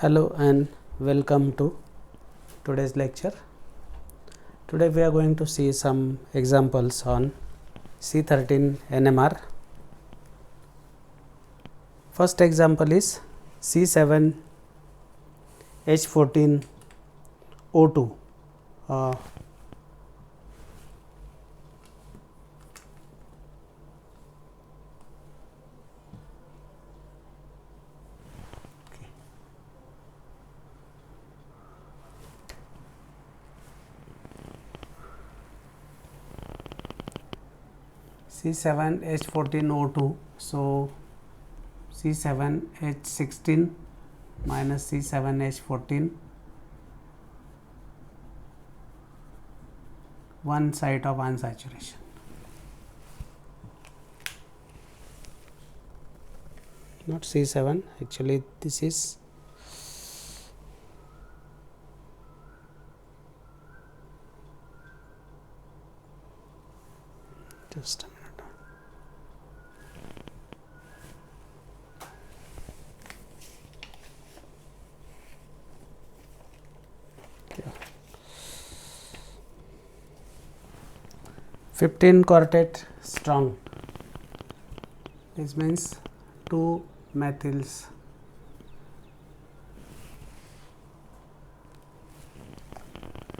Hello and welcome to today's lecture. Today we are going to see some examples on C13 NMR. First example is C7H14O2. C7H14O2. So C7H16 minus C7H14, one site of unsaturation. Not C7, actually this is just a minute. Okay. 15 quartet strong. This means 2 methyls.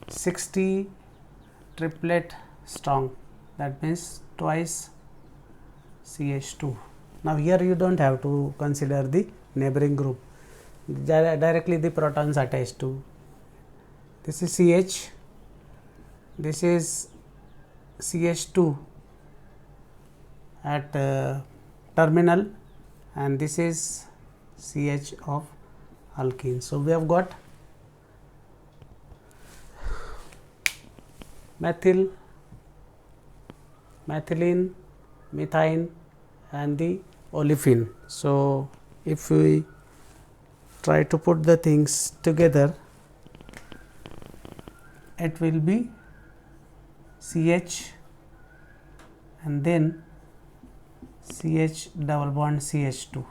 60 triplet strong, that means twice CH2. Now here you don't have to consider the neighboring group, directly the protons attached to. This is CH, this is CH2 at terminal, and this is CH of alkene. So we have got methyl, methylene, methine and the olefin. So if we try to put the things together, it will be CH and then CH double bond CH2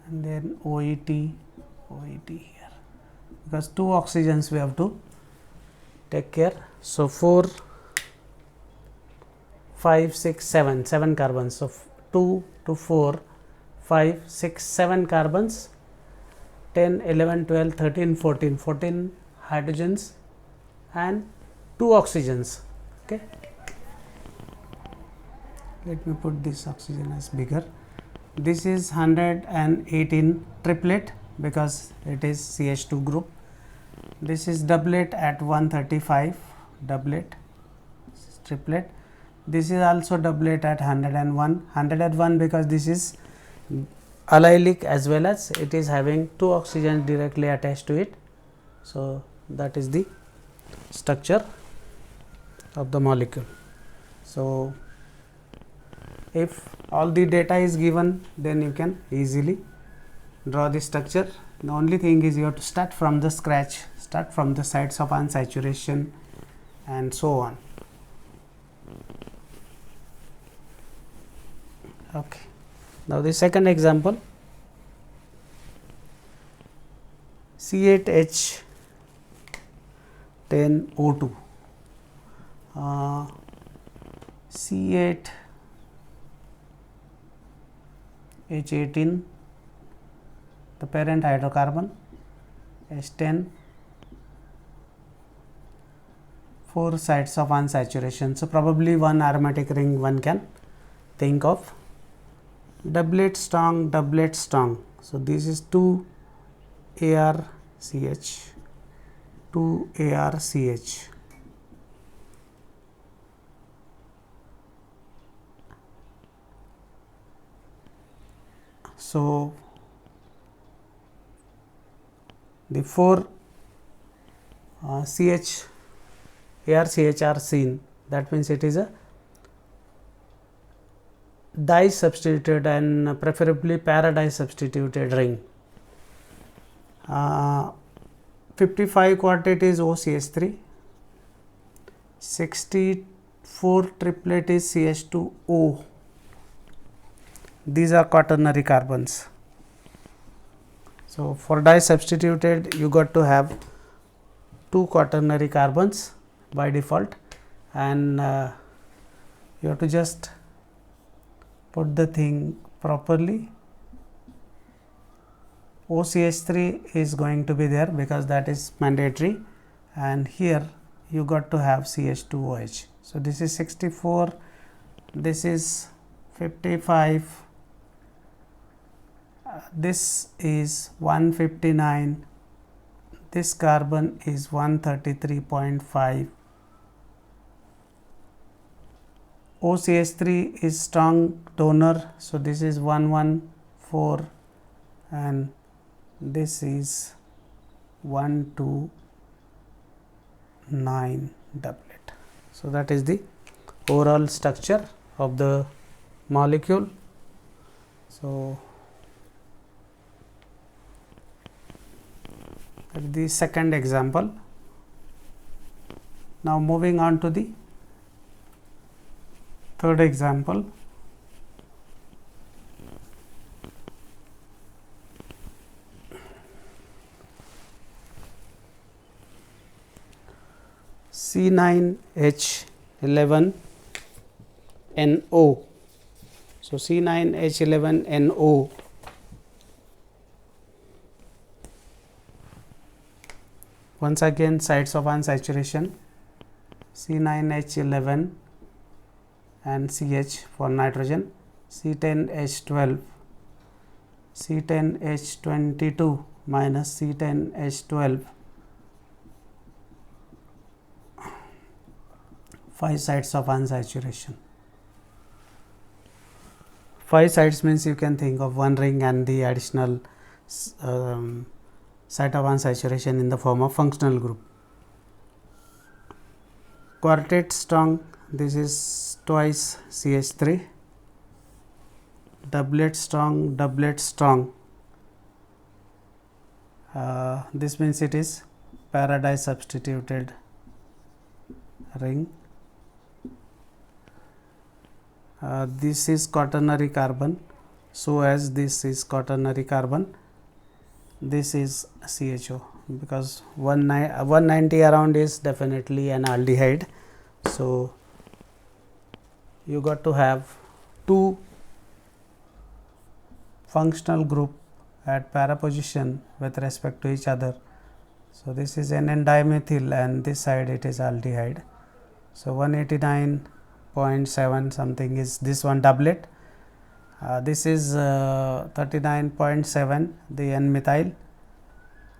and then OET here, because 2 oxygens we have to take care. So 4, 5, 6, 7, 7 carbons. So 2 to 4, 5, 6, 7 carbons, 10, 11, 12, 13, 14, 14 hydrogens and 2 oxygens. Okay. Let me put this oxygen as bigger. This is 118 triplet because it is CH2 group. This is doublet at 135, doublet, triplet. This is also doublet at 101 because this is allylic as well as it is having 2 oxygens directly attached to it. So that is the structure of the molecule. So if all the data is given, then you can easily draw the structure. The only thing is you have to start from the scratch, start from the sites of unsaturation and so on. Okay. Now the second example, C8H10O2. C8H18, the parent hydrocarbon, H10, 4 sites of unsaturation. So probably one aromatic ring one can think of. Doublet strong, doublet strong. So this is 2 ARCH, 2 ARCH. So the 4 CH ARCH are seen, that means it is a di substituted and preferably para di substituted ring. 55 quartet is OCH3, 64 triplet is CH2O. These are quaternary carbons. So, for di substituted you got to have 2 quaternary carbons by default, and you have to just put the thing properly. OCH3 is going to be there because that is mandatory, and here you got to have CH2OH. So, this is 64, this is 55, this is 159, this carbon is 133.5. OCH3 is strong donor, so this is 114, and this is 129 doublet. So, that is the overall structure of the molecule. So, that is the second example. Now, moving on to the third example. C9H11NO. So, C9H11NO once again sites of unsaturation, C9H11 and CH for nitrogen, C10H12, C10H22 minus C10H12, 5 sites of unsaturation. 5 sites means you can think of one ring and the additional site of unsaturation in the form of functional group. Quartet strong, this is twice CH3, doublet strong, this means it is para-di substituted ring. This is quaternary carbon, so as this is quaternary carbon, this is CHO, because 190 around is definitely an aldehyde. So, you got to have 2 functional group at para position with respect to each other. So, this is NN-dimethyl and this side it is aldehyde. So, 189.7 something is this one doublet, this is 39.7 the N-methyl,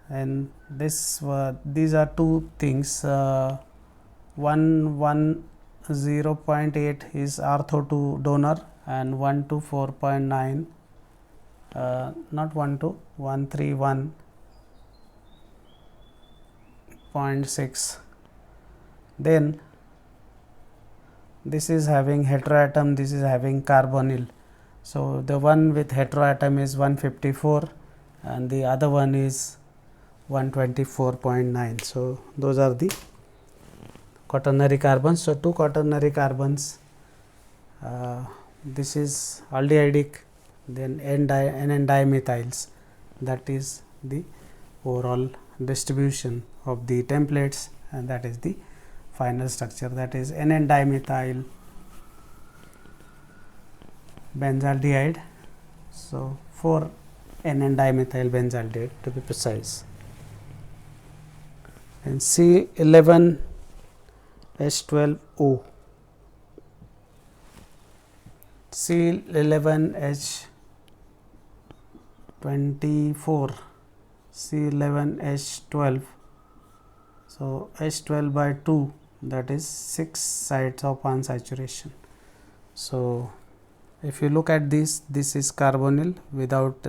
and this these are 2 things, 110.8 is ortho2 donor and 124.9 not 131.6. Then this is having heteroatom, this is having carbonyl. So, the one with heteroatom is 154 and the other one is 124.9. So, those are the quaternary carbons. So, 2 quaternary carbons, this is aldehydic, then NN dimethyls, that is the overall distribution of the templates, and that is the final structure, that is NN dimethyl benzaldehyde. So, 4 NN dimethyl benzaldehyde to be precise, and C11H12O, C11H24, C11H12. So, H12 by 2, that is 6 sites of unsaturation. So, if you look at this, this is carbonyl without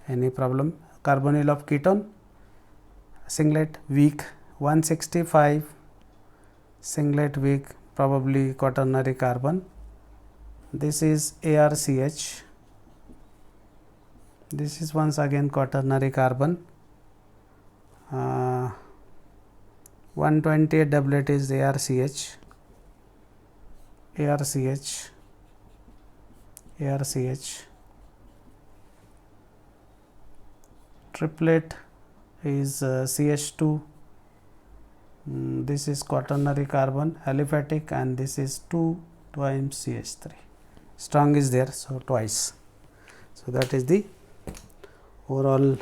any problem, carbonyl of ketone, singlet weak, 165 singlet weak, probably quaternary carbon. This is ARCH, this is once again quaternary carbon, 128 doublet is ARCH, triplet is CH2, this is quaternary carbon aliphatic, and this is 2 times CH3. Strong is there, so twice. So that is the overall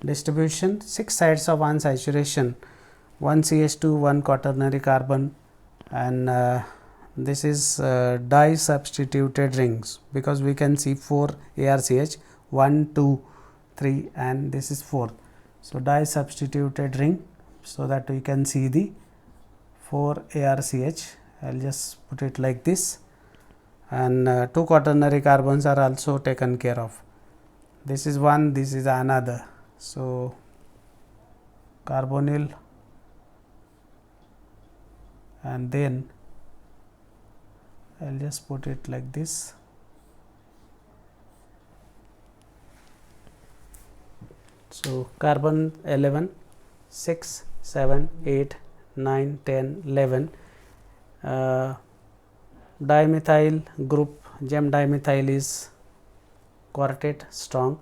distribution. 6 sites of unsaturation, 1 CH2, 1 quaternary carbon, and this is di substituted rings, because we can see 4 ARCH, 1, 2, 3, and this is 4. So di substituted ring, so that we can see the 4 ARCH. I will just put it like this, and 2 quaternary carbons are also taken care of. This is one, this is another. So carbonyl, and then I will just put it like this. So carbon 11, 6, 7, 8, 9, 10, 11. Dimethyl group, gem dimethyl is quartet strong.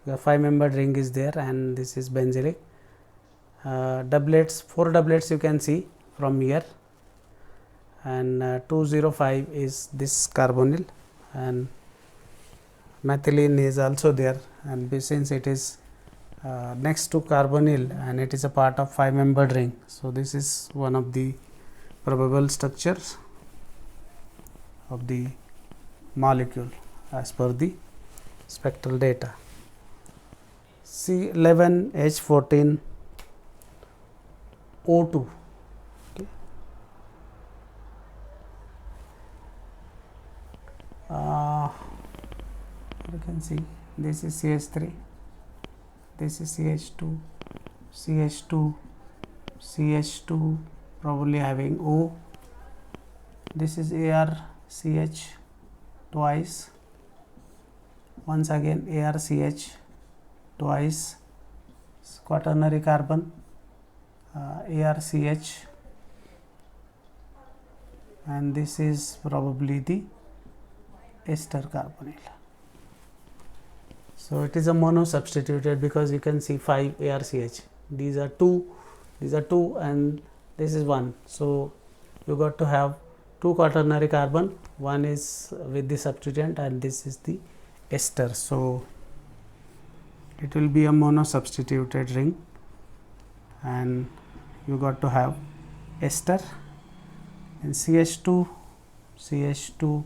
The 5-membered ring is there, and this is benzylic. Doublets, 4 doublets you can see from here, and 205 is this carbonyl, and methylene is also there, and since it is next to carbonyl and it is a part of 5-membered ring. So this is one of the probable structures of the molecule as per the spectral data. C11H14 O2. Okay. You can see this is CH3, this is CH2, CH2, CH2 probably having O, this is ARCH twice, once again ARCH twice, quaternary carbon, ARCH, and this is probably the ester carbonyl. So it is a mono substituted, because you can see 5 ARCH, these are 2, and this is 1. So you got to have 2 quaternary carbon, one is with the substituent, and this is the ester. So it will be a mono substituted ring, and you got to have ester, and CH2, CH2,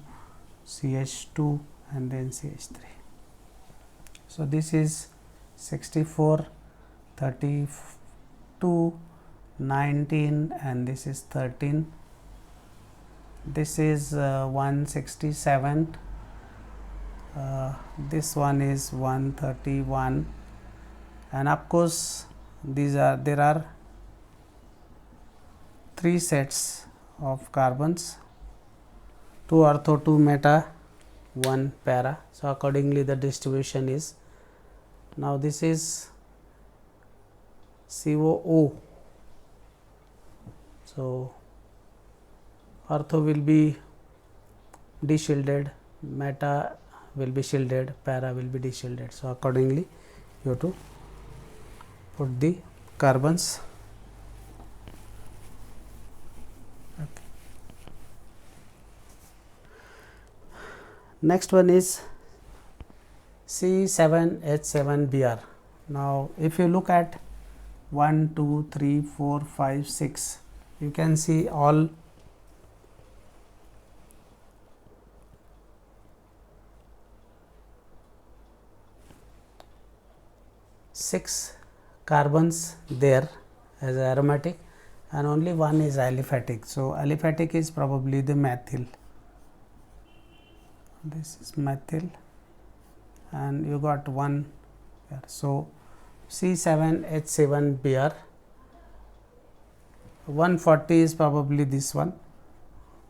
CH2, and then CH3. So this is 64, 32, 19, and this is 13. This is 167. This one is 131, and of course there are 3 sets of carbons, 2 ortho, 2 meta, 1 para. So accordingly the distribution is, now this is COO. So ortho will be de-shielded, meta will be shielded, para will be de-shielded. So accordingly you have to put the carbons. Okay. Next one is C7H7Br. Now if you look at 1, 2, 3, 4, 5, 6, you can see all six carbons there as aromatic, and only one is aliphatic. So aliphatic is probably the methyl. This is methyl, and you got one here. So C7H7Br, 140 is probably this one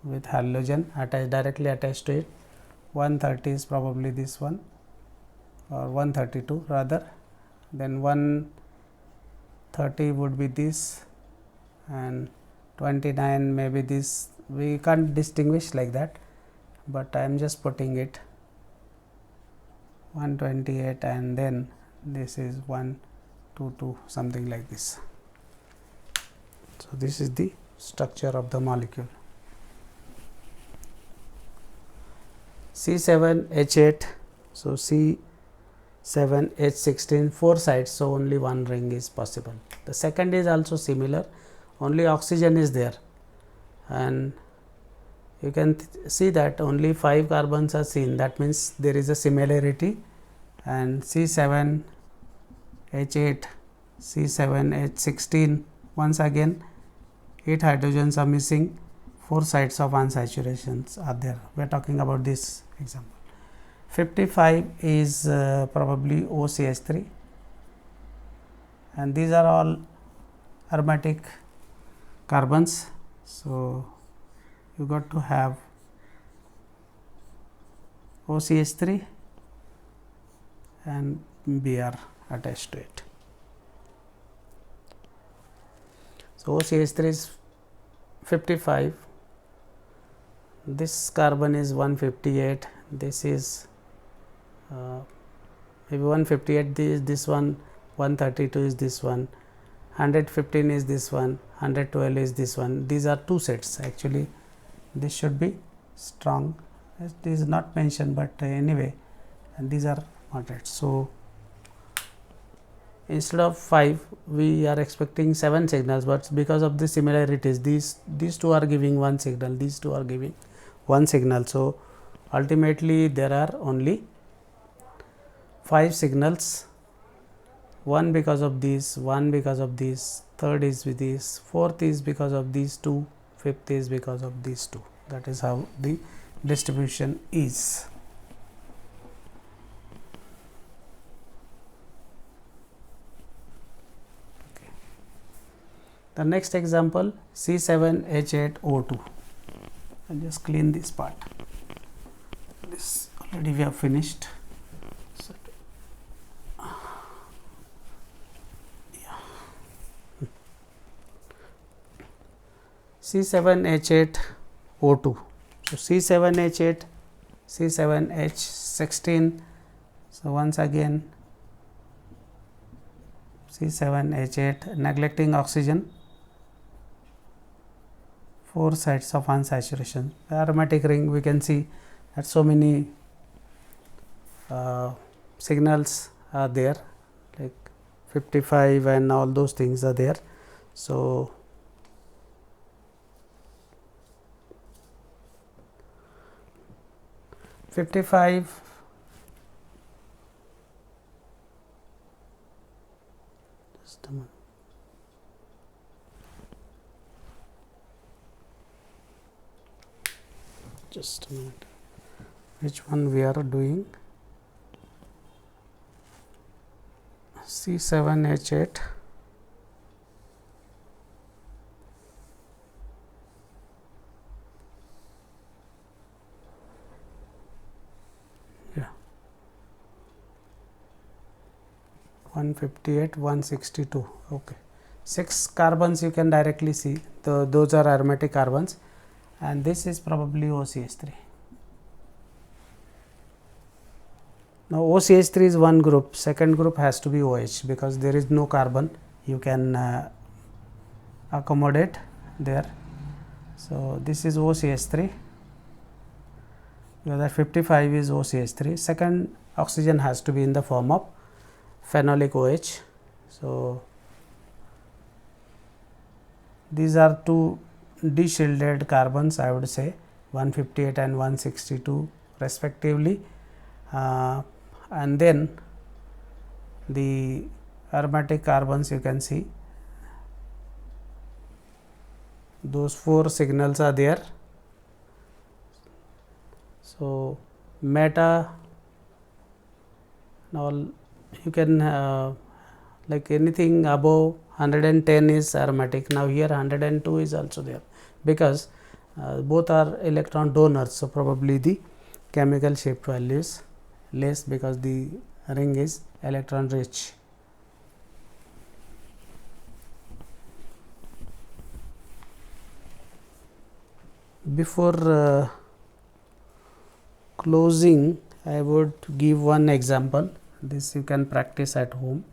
with halogen directly attached to it. 130 is probably this one, or 132 rather. Then 130 would be this, and 29 maybe this. We can't distinguish like that, but I am just putting it 128, and then this is 1 2 2 something like this. So this is the structure of the molecule. C7H8, so C7H16, 4 sides, so only one ring is possible. The second is also similar, only oxygen is there, and you can see that only 5 carbons are seen, that means there is a similarity. And C7H8, C7H16, once again 8 hydrogens are missing, 4 sides of unsaturations are there. We are talking about this example. 55 is probably OCH3, and these are all aromatic carbons. So you got to have OCH3 and Br attached to it. So OCH3 is 55, this carbon is 158, this is maybe 158, this one, 132 is this one, 115 is this one, 112 is this one. These are 2 sets. Actually this should be strong, it is not mentioned, but anyway, and these are moderate. So instead of 5 we are expecting 7 signals, but because of the similarities, these two are giving one signal, these two are giving one signal. So ultimately there are only 5 signals, one because of this, one because of this, third is with this, fourth is because of these two, fifth is because of these two. That is how the distribution is. Okay. The next example, C7H8O2. I'll just clean this part. This already we have finished. So, yeah. C7H8O2. So C7H8, C7H16. So once again C7H8, neglecting oxygen, 4 sides of unsaturation. The aromatic ring, we can see that so many signals are there, like 55 and all those things are there. So just a minute. Just a minute, which one we are doing? C7H8, yeah, 158, 162. Okay, 6 carbons you can directly see, those are aromatic carbons, and this is probably OCH3. Now OCH3 is one group, second group has to be OH, because there is no carbon you can accommodate there. So this is OCH3, because 55 is OCH3. Second oxygen has to be in the form of phenolic OH. So these are 2 deshielded carbons, I would say, 158 and 162 respectively, and then the aromatic carbons, you can see those 4 signals are there. So meta, all you can like anything above 110 is aromatic. Now here 102 is also there, because both are electron donors. So probably the chemical shape value is less, because the ring is electron rich. Before closing, I would give one example. this you can practice at home.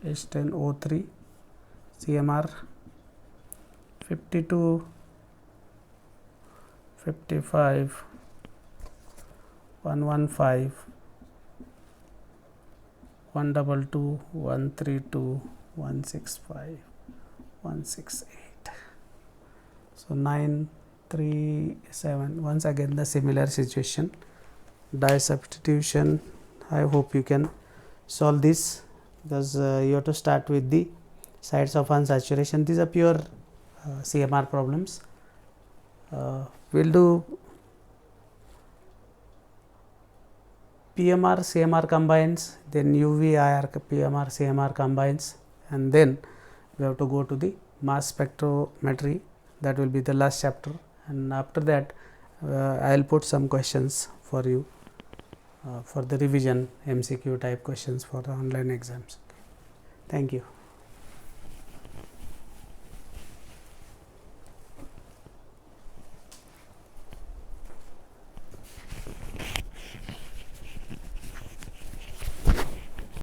H10O3 CMR 52 55 115 122 132 165 168. So 937. Once again the similar situation, dye substitution. I hope you can solve this, because you have to start with the sites of unsaturation. These are pure CMR problems. We'll do PMR CMR combines, then UV IR PMR CMR combines, and then we have to go to the mass spectrometry. That will be the last chapter, and after that I will put some questions for you for the revision, MCQ type questions for the online exams. Thank you.